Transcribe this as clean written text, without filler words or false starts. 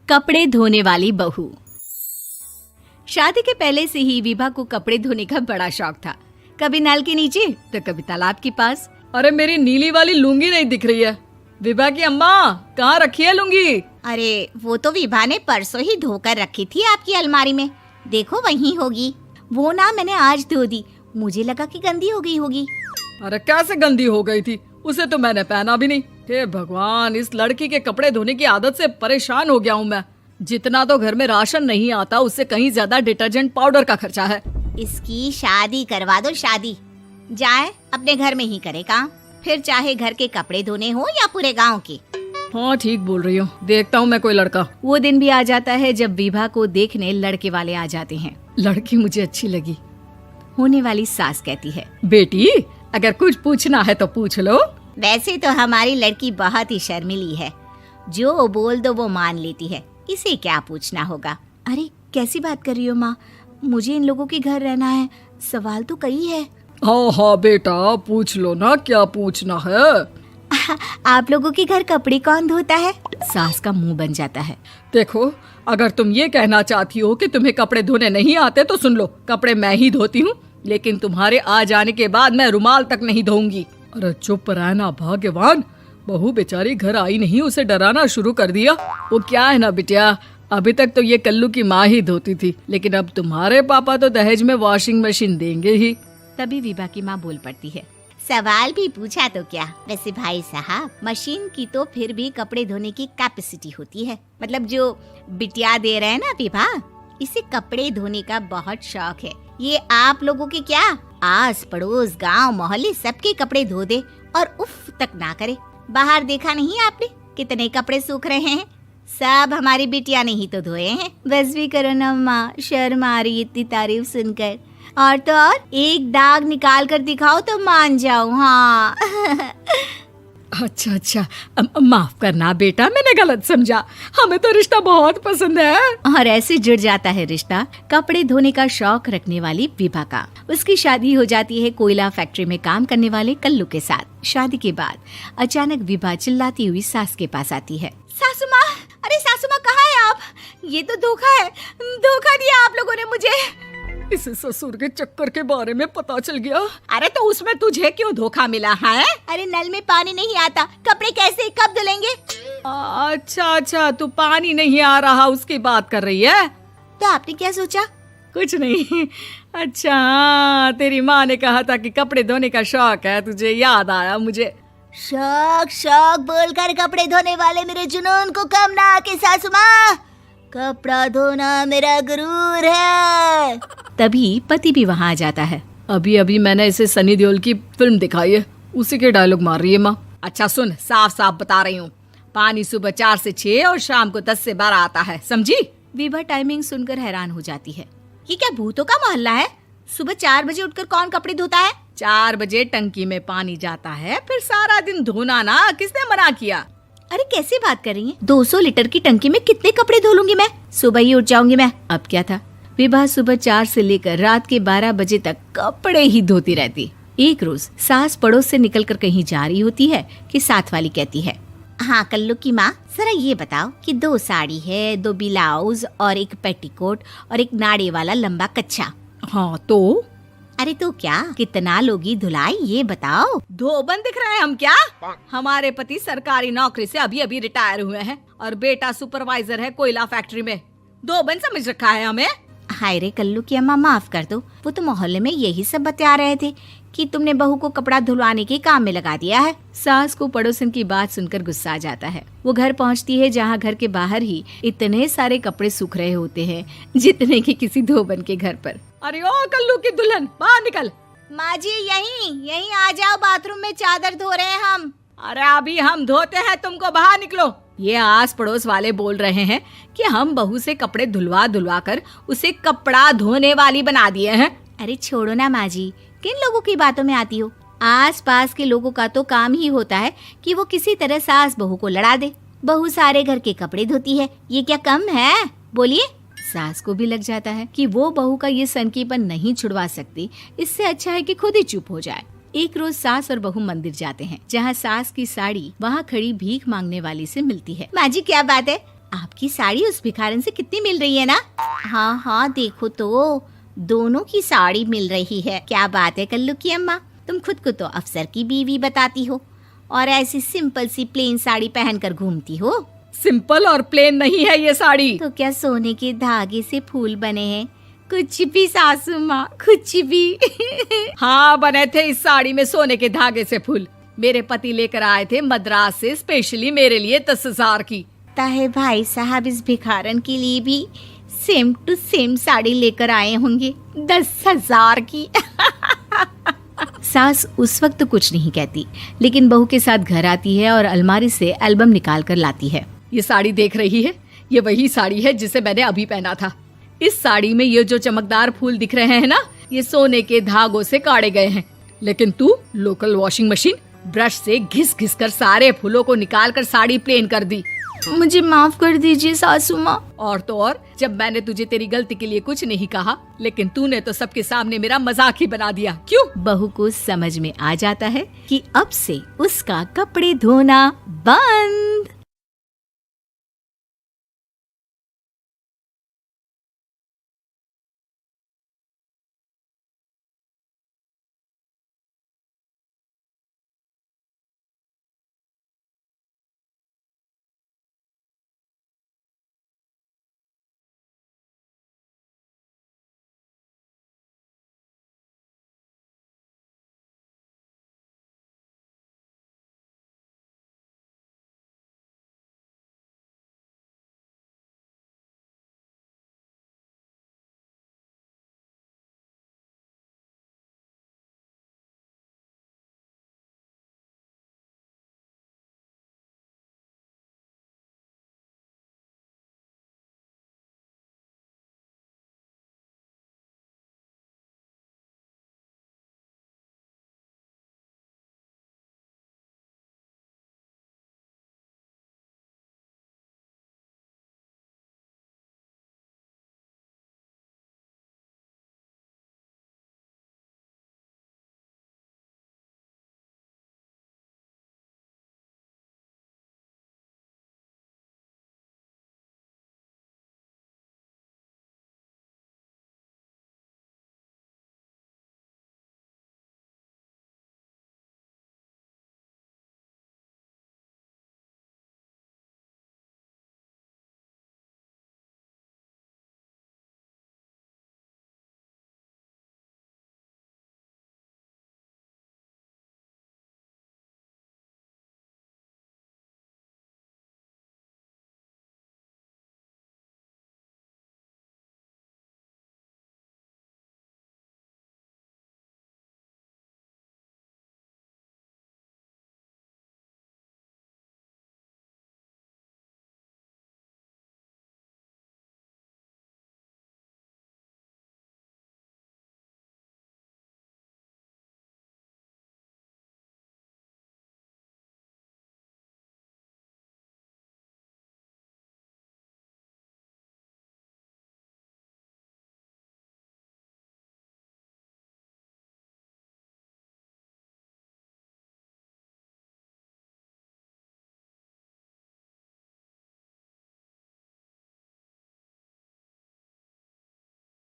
कपड़े धोने वाली बहू। शादी के पहले से ही विभा को कपड़े धोने का बड़ा शौक था। कभी नल के नीचे तो कभी तालाब के पास। अरे मेरी नीली वाली लुंगी नहीं दिख रही है। विभा की अम्मा, कहाँ रखी है लुंगी? अरे वो तो विभा ने परसों ही धोकर रखी थी आपकी अलमारी में, देखो वहीं होगी। वो ना मैंने आज धो दी, मुझे लगा कि गंदी हो गई होगी। अरे कैसे गंदी हो गई थी? उसे तो मैंने पहना भी नहीं। हे भगवान, इस लड़की के कपड़े धोने की आदत से परेशान हो गया हूँ मैं। जितना तो घर में राशन नहीं आता, उससे कहीं ज्यादा डिटर्जेंट पाउडर का खर्चा है। इसकी शादी करवा दो, शादी जाए अपने घर में ही करे काम, फिर चाहे घर के कपड़े धोने हो या पूरे गांव के। हाँ ठीक बोल रही हो, देखता हूँ मैं कोई लड़का। वो दिन भी आ जाता है जब विभा को देखने लड़के वाले आ जाते हैं। लड़की मुझे अच्छी लगी। होने वाली सास कहती है, बेटी अगर कुछ पूछना है तो पूछ लो। वैसे तो हमारी लड़की बहुत ही शर्मीली है, जो बोल दो वो मान लेती है, इसे क्या पूछना होगा। अरे कैसी बात कर रही हो माँ, मुझे इन लोगों के घर रहना है, सवाल तो कई है। हाँ हाँ बेटा, पूछ लो ना, क्या पूछना है। आप लोगों के घर कपड़े कौन धोता है? सास का मुंह बन जाता है। देखो, अगर तुम ये कहना चाहती हो कि तुम्हें कपड़े धोने नहीं आते तो सुन लो, कपड़े मैं ही धोती हूँ, लेकिन तुम्हारे आ जाने के बाद मैं रुमाल तक नहीं धोऊंगी। अरे चुप रहना भाग्यवान, बहू बेचारी घर आई नहीं, उसे डराना शुरू कर दिया। वो क्या है ना बिटिया, अभी तक तो ये कल्लू की माँ ही धोती थी, लेकिन अब तुम्हारे पापा तो दहेज में वॉशिंग मशीन देंगे ही। तभी विभा की माँ बोल पड़ती है, सवाल भी पूछा तो क्या। वैसे भाई साहब, मशीन की तो फिर भी कपड़े धोने की कैपेसिटी होती है। मतलब जो बिटिया दे रहे हैं ना विभा, इसे कपड़े धोने का बहुत शौक है। ये आप लोगों के क्या, आस पड़ोस गांव मोहल्ले सबके कपड़े धो दे और उफ तक ना करे। बाहर देखा नहीं आपने कितने कपड़े सूख रहे हैं? सब हमारी बिटिया ने ही तो धोए हैं। बस भी करो ना माँ, शर्म आ रही इतनी तारीफ सुनकर। और तो और एक दाग निकाल कर दिखाओ तो मान जाओ। हाँ अच्छा, माफ करना बेटा, मैंने गलत समझा। हमें तो रिश्ता बहुत पसंद है। और ऐसे जुड़ जाता है रिश्ता कपड़े धोने का शौक रखने वाली विभा का। उसकी शादी हो जाती है कोयला फैक्ट्री में काम करने वाले कल्लू के साथ। शादी के बाद अचानक विभा चिल्लाती हुई सास के पास आती है। सासू माँ, अरे सासू माँ कहाँ है आप? ये तो धोखा है, धोखा दिया आप लोगों ने मुझे। इसे ससुर के चक्कर के बारे में पता चल गया। अरे तो उसमें तुझे क्यों धोखा मिला है? अरे नल में पानी नहीं आता, कपड़े कैसे कब धुलेंगे? अच्छा, तू पानी नहीं आ रहा उसकी बात कर रही है। तो आपने क्या सोचा? कुछ नहीं। अच्छा, तेरी माँ ने कहा था कि कपड़े धोने का शौक है तुझे, याद आया मुझे। शौक बोलकर कपड़े धोने वाले मेरे जुनून को कम ना आके सासू माँ, कपड़ा धोना मेरा गुरूर है। तभी पति भी वहाँ आ जाता है। अभी मैंने इसे सनी देओल की फिल्म दिखाई है, उसी के डायलॉग मार रही है माँ। अच्छा सुन, साफ बता रही हूँ, पानी सुबह 4 से 6 और शाम को 10 से 12 आता है, समझी? विभा टाइमिंग सुनकर हैरान हो जाती है। ये क्या भूतों का मोहल्ला है? सुबह 4 बजे उठकर कौन कपड़े धोता है? 4 बजे टंकी में पानी जाता है, फिर सारा दिन धोना ना, किसने मना किया? अरे कैसी बात कर रही हैं? 200 लीटर की टंकी में कितने कपड़े धो लूंगी मैं? सुबह ही उठ जाऊंगी मैं। अब क्या था, विभा सुबह 4 से लेकर रात के 12 बजे तक कपड़े ही धोती रहती। एक रोज सास पड़ोस से निकलकर कहीं जा रही होती है कि साथ वाली कहती है, हाँ कल्लू की माँ, जरा ये बताओ कि 2 साड़ी है, 2 ब्लाउज और एक पेटीकोट और एक नाड़े वाला लंबा कच्छा। हाँ तो? अरे तो क्या, कितना लोगी धुलाई ये बताओ। धोबन दिख रहे हैं हम क्या? हमारे पति सरकारी नौकरी से अभी रिटायर हुए हैं और बेटा सुपरवाइजर है कोयला फैक्ट्री में। धोबन समझ रखा है हमें। हाय रे कल्लू की अम्मा, माफ कर दो, वो तो मोहल्ले में यही सब बता रहे थे कि तुमने बहू को कपड़ा धुलवाने के काम में लगा दिया है। सास को पड़ोसन की बात सुनकर गुस्सा आ जाता है। वो घर पहुंचती है जहां घर के बाहर ही इतने सारे कपड़े सूख रहे होते हैं जितने कि किसी धोबन के घर पर। अरे ओ कल्लू की दुल्हन, बाहर निकल। माँ जी यहीं आ जाओ, बाथरूम में चादर धो रहे हैं हम। अरे अभी हम धोते हैं, तुमको बाहर निकलो। ये आस पड़ोस वाले बोल रहे हैं कि हम बहू से कपड़े धुलवा कर उसे कपड़ा धोने वाली बना दिए हैं। अरे छोड़ो ना माँ जी, किन लोगों की बातों में आती हो? आस पास के लोगों का तो काम ही होता है कि वो किसी तरह सास बहू को लड़ा दे। बहू सारे घर के कपड़े धोती है, ये क्या कम है? बोलिए। सास को भी लग जाता है कि वो बहू का ये सनकीपन नहीं छुड़वा सकती, इससे अच्छा है कि खुद ही चुप हो जाए। एक रोज सास और बहू मंदिर जाते हैं, जहाँ सास की साड़ी वहाँ खड़ी भीख मांगने वाली से मिलती है। माँ जी क्या बात है, आपकी साड़ी उस भिखारन से कितनी मिल रही है ना? हाँ हाँ देखो तो, दोनों की साड़ी मिल रही है। क्या बात है कल्लू की अम्मा, तुम खुद को तो अफसर की बीवी बताती हो और ऐसी सिंपल सी प्लेन साड़ी पहनकर घूमती हो। सिंपल और प्लेन नहीं है ये साड़ी। तो क्या सोने के धागे से फूल बने हैं? कुछ भी सासू माँ, कुछ भी। हाँ बने थे इस साड़ी में सोने के धागे से फूल। मेरे पति लेकर आए थे मद्रास से स्पेशली मेरे लिए 10,000 की। ताहे भाई साहब इस भिखारन के लिए भी सेम टू सेम साड़ी लेकर आए होंगे 10,000 की। सास उस वक्त तो कुछ नहीं कहती, लेकिन बहू के साथ घर आती है और अलमारी से एल्बम निकाल कर लाती है। ये साड़ी देख रही है, ये वही साड़ी है जिसे मैंने अभी पहना था। इस साड़ी में ये जो चमकदार फूल दिख रहे हैं ना, ये सोने के धागों से काढ़े गए हैं। लेकिन तू लोकल वॉशिंग मशीन ब्रश से घिस घिस कर सारे फूलों को निकाल कर साड़ी प्लेन कर दी। मुझे माफ कर दीजिए सासू माँ। और तो और, जब मैंने तुझे तेरी गलती के लिए कुछ नहीं कहा, लेकिन तूने तो सबके सामने मेरा मजाक ही बना दिया। क्यों? बहू को समझ में आ जाता है कि अब से उसका कपड़े धोना बंद।